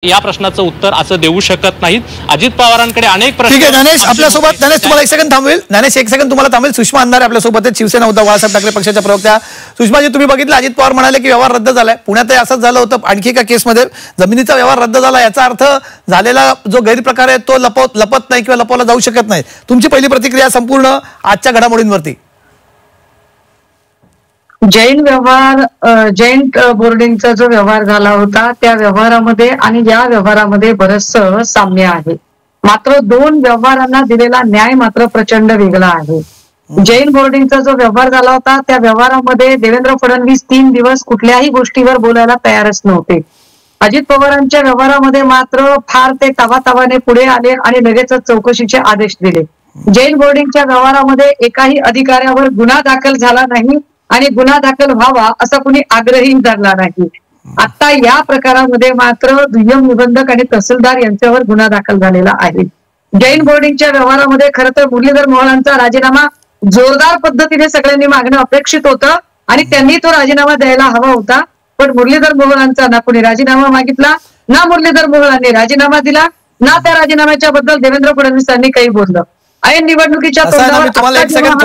या प्रश्नाचं उत्तर असं देऊ शकत नाहीत. अजित पवारांकडे अनेक प्रश्न. ठीक आहे ज्ञानेश, आपल्यासोबत ज्ञानेश तुम्हाला एक सेकंड थांबवेल. ज्ञानेश एक सेकंड तुम्हाला थांबवेल. सुषमा अंधारे आपल्यासोबत आहेत, शिवसेना उद्धव बाळासाहेब ठाकरे पक्षाच्या प्रवक्त्या. सुषमाजी, तुम्ही बघितलं अजित पवार म्हणाले की व्यवहार रद्द झालाय. पुण्यातही असंच झालं होतं. आणखी एका केसमध्ये जमिनीचा व्यवहार रद्द झाला. याचा अर्थ झालेला जो गैरप्रकार आहे तो लपत नाही किंवा लपवला जाऊ शकत नाही. तुमची पहिली प्रतिक्रिया संपूर्ण आजच्या घडामोडींवरती? जैन बोर्डिंगचा जो व्यवहार झाला होता त्या व्यवहारामध्ये आणि या व्यवहारामध्ये बरंचसं साम्य आहे. मात्र दोन व्यवहारांना दिलेला न्याय मात्र प्रचंड वेगळा आहे. जैन बोर्डिंगचा जो व्यवहार झाला होता त्या व्यवहारामध्ये देवेंद्र फडणवीस 3 दिवस कुठल्याही गोष्टीवर बोलायला तयारच नव्हते. अजित पवारांच्या व्यवहारामध्ये मात्र फार ते तावातावाने पुढे आले आणि लगेचच चौकशीचे आदेश दिले. जैन बोर्डिंगच्या व्यवहारामध्ये एकाही अधिकाऱ्यावर गुन्हा दाखल झाला नाही आणि गुन्हा दाखल व्हावा असा कुणी आग्रही धरला नाही. आता या प्रकारामध्ये मात्र दुय्यम निबंधक आणि तहसीलदार यांच्यावर गुन्हा दाखल झालेला आहे. जैन बोर्डिंगच्या व्यवहारामध्ये खरं तर मुरलीधर मोहोळांचा राजीनामा जोरदार पद्धतीने सगळ्यांनी मागणं अपेक्षित होतं आणि त्यांनी तो राजीनामा द्यायला हवा होता. पण मुरलीधर मोहोळांचा ना कुणी राजीनामा मागितला, ना मुरलीधर मोहोळांनी राजीनामा दिला, ना त्या राजीनाम्याच्या बद्दल देवेंद्र फडणवीसांनी काही बोललं. ऐन निवडणुकीच्या तुम्हाला एक सेकंड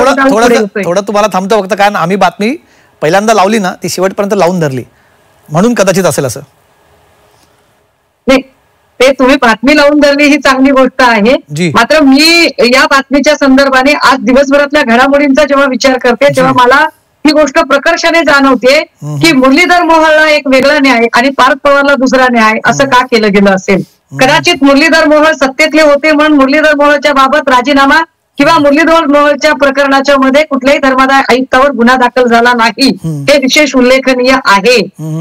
थोडं तुम्हाला थांबतो फक्त, कारण आम्ही बातमी पहिल्यांदा लावली ना ती शेवटपर्यंत लावून धरली म्हणून कदाचित असेल असं. नाही, ते तुम्ही बातमी लावून धरली ही चांगली गोष्ट आहे. मात्र मी या बातमीच्या संदर्भाने आज दिवसभरातल्या घडामोडींचा जेव्हा विचार करते तेव्हा मला ही गोष्ट प्रकर्षाने जाणवते की मुरलीधर मोहोळला एक वेगळा न्याय आणि पार्थ पवारला दुसरा न्याय असं का केलं गेलं असेल. कदाचित मुरलीधर मोहोळ सत्तेतले होते म्हणून मुरलीधर मोहोळच्या बाबत राजीनामा किंवा मुरलीधर मोहोळच्या प्रकरणाच्या मध्ये कुठल्याही धर्मादाय आयुक्तावर गुन्हा दाखल झाला नाही हे विशेष उल्लेखनीय आहे.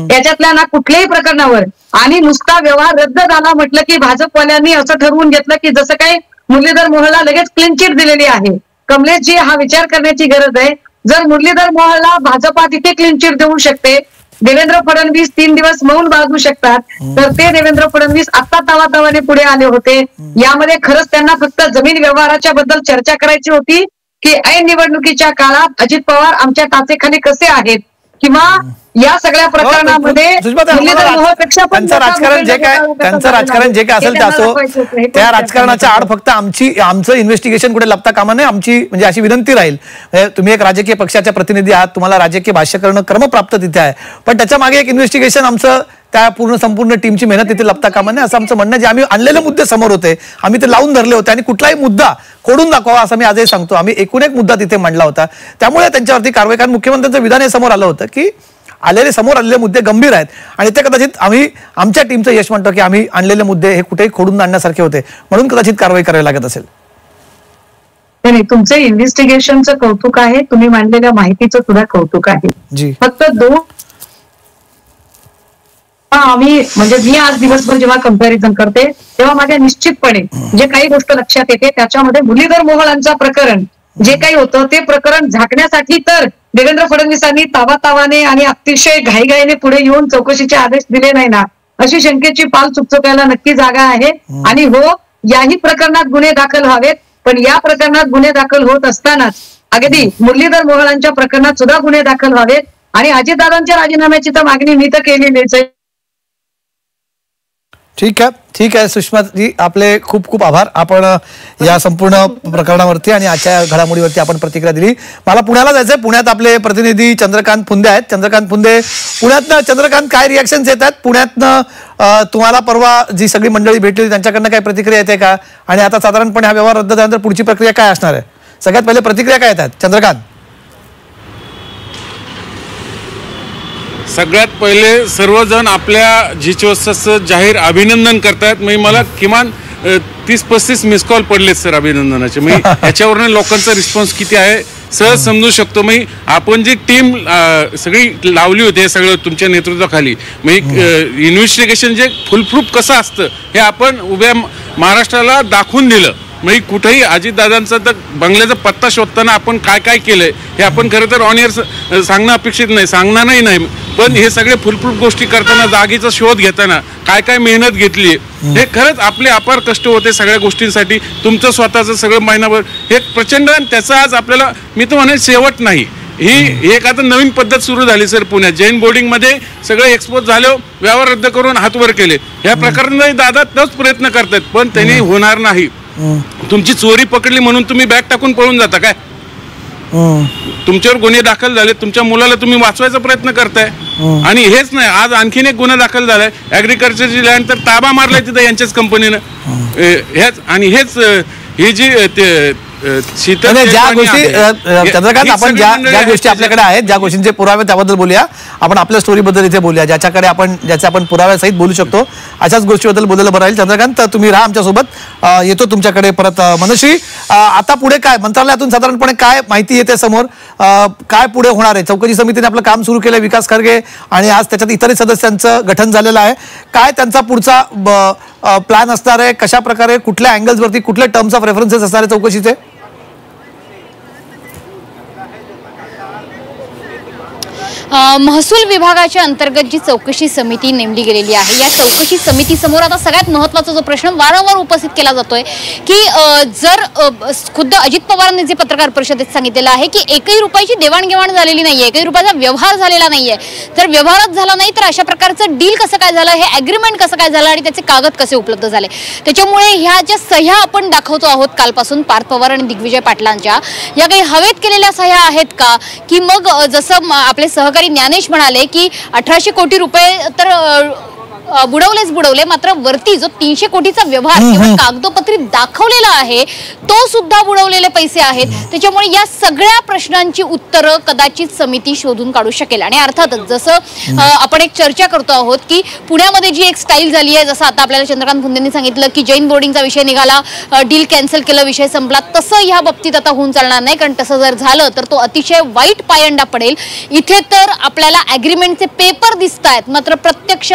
त्याच्यातल्या ना कुठल्याही प्रकरणावर आणि नुसता व्यवहार रद्द झाला म्हटलं की भाजपवाल्यांनी असं ठरवून घेतलं की जसं काही मुरलीधर मोहोळला लगेच क्लीन चिट दिलेली आहे. कमलेशजी, हा विचार करण्याची गरज आहे. जर मुरलीधर मोहोळला भाजपा तिथे क्लीन चिट देऊ शकते, देवेंद्र फडणवीस 3 दिवस मौन बाळगू शकतात, तर ते देवेंद्र फडणवीस आता तावातावाने पुढे आले होते. यामध्ये खरंच त्यांना फक्त जमीन व्यवहाराच्या बद्दल चर्चा करायची होती की ऐन निवडणुकीच्या काळात अजित पवार आमच्या टाचेखाली कसे आहेत किंवा या सगळ्या प्रकरणामध्ये त्यांचं राजकारण जे काय असेल त्यासो त्या राजकारणाच्या आड फक्त आमचं इन्व्हेस्टिगेशन कुठे लपता कामा नये. आमची म्हणजे अशी विनंती राहील, तुम्ही एक राजकीय पक्षाच्या प्रतिनिधी आहात, तुम्हाला राजकीय भाष्य करणं क्रमप्राप्त तिथे आहे, पण त्याच्या मागे एक इन्व्हेस्टिगेशन आमचं त्या संपूर्ण टीमची मेहनत तिथे लपता कामा नये असं आमचं म्हणणं. जे आम्ही आणलेले मुद्दे समोर होते आम्ही ते लावून धरले होते आणि कुठलाही मुद्दा खोडून दाखवा असं मी आजही सांगतो. आम्ही एकूण एक मुद्दा तिथे मांडला होता, त्यामुळे त्यांच्यावरती कारवाई. कारण मुख्यमंत्र्यांचं विधान हे समोर आलं होतं की समोर आलेले मुद्दे गंभीर आहेत आणि ते कदाचित आम्ही आमच्या टीमचं यश म्हणतो की आम्ही आणलेले मुद्दे हे कुठेही खोडून आणण्यासारखे होते म्हणून कदाचित कारवाई करावी लागत असेल. नाही, तुमचं इन्व्हेस्टिगेशनचं कौतुक आहे, तुम्ही मांडलेल्या माहितीचं सुद्धा कौतुक आहे. फक्त आम्ही म्हणजे मी आज दिवसभर जेव्हा कंपॅरिझन करते तेव्हा माझ्या निश्चितपणे जे काही गोष्ट लक्षात येते त्याच्यामध्ये मुरलीधर मोहोळांचं प्रकरण जे काही होतं ते प्रकरण झाकण्यासाठी तर देवेंद्र फडणवीसांनी तावातावाने आणि अतिशय घाईघाईने पुढे येऊन चौकशीचे आदेश दिले नाही ना, अशी शंकेची पाल चुकचुकायला नक्की जागा आहे. आणि हो, याही प्रकरणात गुन्हे दाखल व्हावेत, पण या प्रकरणात गुन्हे दाखल होत असतानाच अगदी मुरलीधर मोहोळांच्या प्रकरणात सुद्धा गुन्हे दाखल व्हावेत. आणि अजितदादांच्या राजीनाम्याची तर मागणी मी तर केलेलीच आहे. ठीक आहे सुषमाजी, आपले खूप खूप आभार. आपण या संपूर्ण प्रकरणावरती आणि आजच्या घडामोडीवरती आपण प्रतिक्रिया दिली. मला पुण्याला जायचंय. पुण्यात आपले प्रतिनिधी चंद्रकांत फुंदे आहेत. चंद्रकांत फुंदे, पुण्यातनं चंद्रकांत, काय रिॲक्शन्स येतात पुण्यातनं? तुम्हाला परवा जी सगळी मंडळी भेटली त्यांच्याकडनं काय प्रतिक्रिया येते का? आणि आता साधारणपणे हा व्यवहार रद्द झाल्यानंतर पुढची प्रक्रिया काय असणार आहे? सगळ्यात पहिले प्रतिक्रिया काय येतात चंद्रकांत? सगळ्यात पहिले सर्वजण आपल्या G24चं जाहीर अभिनंदन करतायत. म्हणजे मला किमान 30-35 मिस कॉल पडलेत सर अभिनंदनाचे. म्हणजे याच्यावरून लोकांचा रिस्पॉन्स किती आहे सहज समजू शकतो. म्हणजे आपण जी टीम सगळी लावली होती सगळं तुमच्या नेतृत्वाखाली, म्हणजे इन्व्हेस्टिगेशन जे फुलप्रूफ कसं असतं हे आपण उभ्या महाराष्ट्राला दाखवून दिलं. म्हणजे कुठेही अजितदादांचा तर बंगल्याचा पत्ता शोधताना आपण काय काय केलंय हे आपण खरं तर ऑन एअर सांगणं अपेक्षित नाही, सांगणारही नाही. पण हे सगळे फुलप्रूफ गोष्टी करताना, जागेचा शोध घेताना काय काय मेहनत घेतली हे खरंच आपले अपार कष्ट होते सगळ्या गोष्टींसाठी. तुमचं स्वतःचं सगळं महिनाभर हे प्रचंड, आणि त्याचा आज आपल्याला मी तर म्हणेन शेवट नाही. ही एक आता नवीन पद्धत सुरू झाली सर पुण्यात. जैन बोर्डिंग मध्ये सगळे एक्सपोज झाले, व्यवहार रद्द करून हातवर केले. या प्रकारे दादा तोच प्रयत्न करतात, पण त्यांनी होणार नाही. तुमची चोरी पकडली म्हणून तुम्ही बॅग टाकून पळून जाता काय? तुमच्यावर गुन्हे दाखल झाले, तुमच्या मुलाला तुम्ही वाचवायचा प्रयत्न करताय. आणि हेच नाही, आज आणखीन एक गुन्हा दाखल झालाय ऍग्रिकल्चरची लँड, तर ताबा मारलाय तिथं यांच्याच कंपनीनं. हेच आणि हेच ही जी ज्या गोष्टी चंद्रकांत, आपण ज्या गोष्टी आपल्याकडे आहेत, ज्या गोष्टींचे पुरावे त्याबद्दल बोलूया. आपण आपल्या स्टोरीबद्दल इथे बोलूया, ज्याचे आपण पुराव्यासहित बोलू शकतो. अशाच गोष्टीबद्दल बोलायला बरं राहील. चंद्रकांत, तुम्ही राहा आमच्यासोबत, येतो तुमच्याकडे परत. मनश्री, आता पुढे काय मंत्रालयातून साधारणपणे काय माहिती येते समोर? काय पुढे होणार आहे? चौकशी समितीने आपलं काम सुरू केलं, विकास खरगे, आणि आज त्याच्यात इतरही सदस्यांचं गठन झालेलं आहे. काय त्यांचा पुढचा प्लॅन असणार आहे? कशा प्रकारे, कुठल्या अँगल्सवरती, कुठले टर्म्स ऑफ रेफरन्सेस असणार आहे चौकशीचे? महसूल विभागाच्या अंतर्गत जी चौकशी समिती नेमली गेलेली आहे, या चौकशी समितीसमोर आता सगळ्यात महत्त्वाचा जो प्रश्न वारंवार उपस्थित केला जातोय की जर खुद्द अजित पवारांनी जे पत्रकार परिषदेत सांगितलेलं आहे की एकही रुपयाची देवाणघेवाण झालेली नाहीये, एकही रुपयाचा व्यवहार झालेला नाहीये, जर व्यवहारच झाला नाही तर अशा प्रकारचं डील कसं काय झालं, हे ॲग्रीमेंट कसं काय झालं आणि त्याचे कागद कसे उपलब्ध झाले. त्याच्यामुळे ह्या ज्या सह्या आपण दाखवतो आहोत कालपासून पार्थ पवार आणि दिग्विजय पाटलांच्या, या काही हवेत केलेल्या सह्या आहेत का, की मग जसं आपले सहकारी ज्ञानेश म्हणाले की 1800 कोटी रुपये तर बुडवले, मात्र वरती जो 300 कोटीचा व्यवहार केवळ कागदोपत्री दाखवलेला आहे तो सुद्धा बुडवलेले पैसे आहेत. त्याच्यामुळे या सगळ्या प्रश्नांची उत्तरं कदाचित समिती शोधून काढू शकेल. आणि अर्थातच जसं आपण एक चर्चा करतो आहोत की पुण्यामध्ये जी एक स्टाईल झाली आहे, जसं आता आपल्याला चंद्रकांत फुंदेंनी सांगितलं की जैन बोर्डिंगचा विषय निघाला, डील कॅन्सल केलं, विषय संपला, तसं ह्या बाबतीत आता होऊन चालणार नाही. कारण तसं जर झालं तर तो अतिशय वाईट पायंडा पडेल. इथे तर आपल्याला ॲग्रीमेंटचे पेपर दिसत आहेत, मात्र प्रत्यक्ष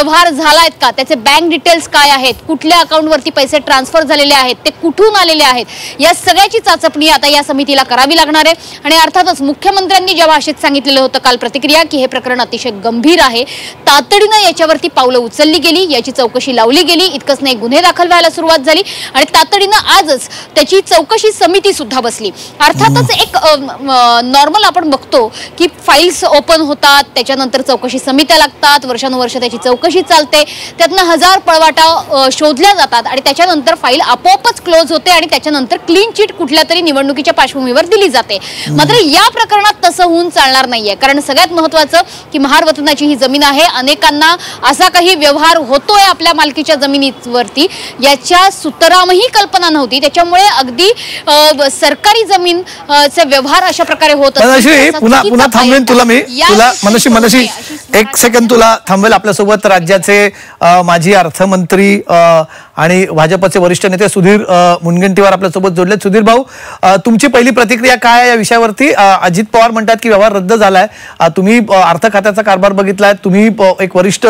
व्यवहार झालायत का, त्याचे बँक डिटेल्स काय आहेत, कुठल्या अकाउंटवरती पैसे ट्रान्सफर झालेले आहेत, ते कुठून आलेले आहेत, या सगळ्याची चाचपणी आता या समितीला करावी लागणार आहे. आणि अर्थातच मुख्यमंत्र्यांनी ज्या भाषेत सांगितलेलं होतं काल प्रतिक्रिया की हे प्रकरण अतिशय गंभीर आहे, तातडीनं याच्यावरती पावलं उचलली गेली, याची चौकशी लावली गेली. इतकंच नाही, गुन्हे दाखल व्हायला सुरुवात झाली आणि तातडीनं आजच त्याची चौकशी समिती सुद्धा बसली. अर्थातच एक नॉर्मल आपण बघतो की फाईल्स ओपन होतात, त्याच्यानंतर चौकशी समित्या लागतात, वर्षानुवर्ष त्याची चौकशी चालते, त्यातनं हजार पळवाटा शोधल्या जातात आणि त्याच्यानंतर फाईल आपोआपच क्लोज होते आणि त्याच्यानंतर क्लीन चिट कुठल्या तरी निवडणुकीच्या पार्श्वभूमीवर दिली जाते. मात्र या प्रकरणात तसं होऊन चालणार नाहीये. कारण सगळ्यात महत्वाचं की महारवतनाची ही जमीन आहे, अनेकांना असा काही व्यवहार होतोय आपल्या मालकीच्या जमिनीवरती याच्या सुतरामही कल्पना नव्हती. त्याच्यामुळे अगदी सरकारी जमीन चे व्यवहार अशा प्रकारे होत असतात. पुन्हा थांबवेन तुला मनशी एक सेकंद तुला थांबवेल. आपल्यासोबत राज्याचे माजी अर्थमंत्री आणि भाजपचे वरिष्ठ नेते सुधीर मुनगंटीवार आपल्यासोबत जोडले. सुधीर भाऊ, तुमची पहिली प्रतिक्रिया काय या विषयावरती? अजित पवार म्हणतात की व्यवहार रद्द झालाय, तुम्ही अर्थ खात्याचा कारभार बघितलाय, तुम्ही एक वरिष्ठ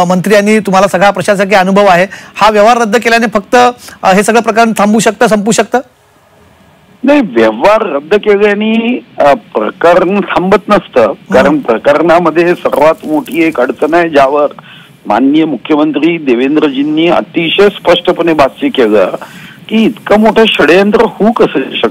मंत्री आणि तुम्हाला सगळा प्रशासकीय अनुभव आहे, हा व्यवहार रद्द केल्याने फक्त हे सगळं प्रकरण थांबू शकतं, संपू शकतं? नाही, व्यवहार रद्द केल्याने प्रकरण थांबत नसतं. कारण प्रकरणामध्ये सर्वात मोठी एक अडचण आहे ज्यावर माननीय मुख्यमंत्री देवेंद्रजींनी अतिशय स्पष्टपणे भाष्य केलं की इतकं मोठं षडयंत्र होऊ कसं शकतं.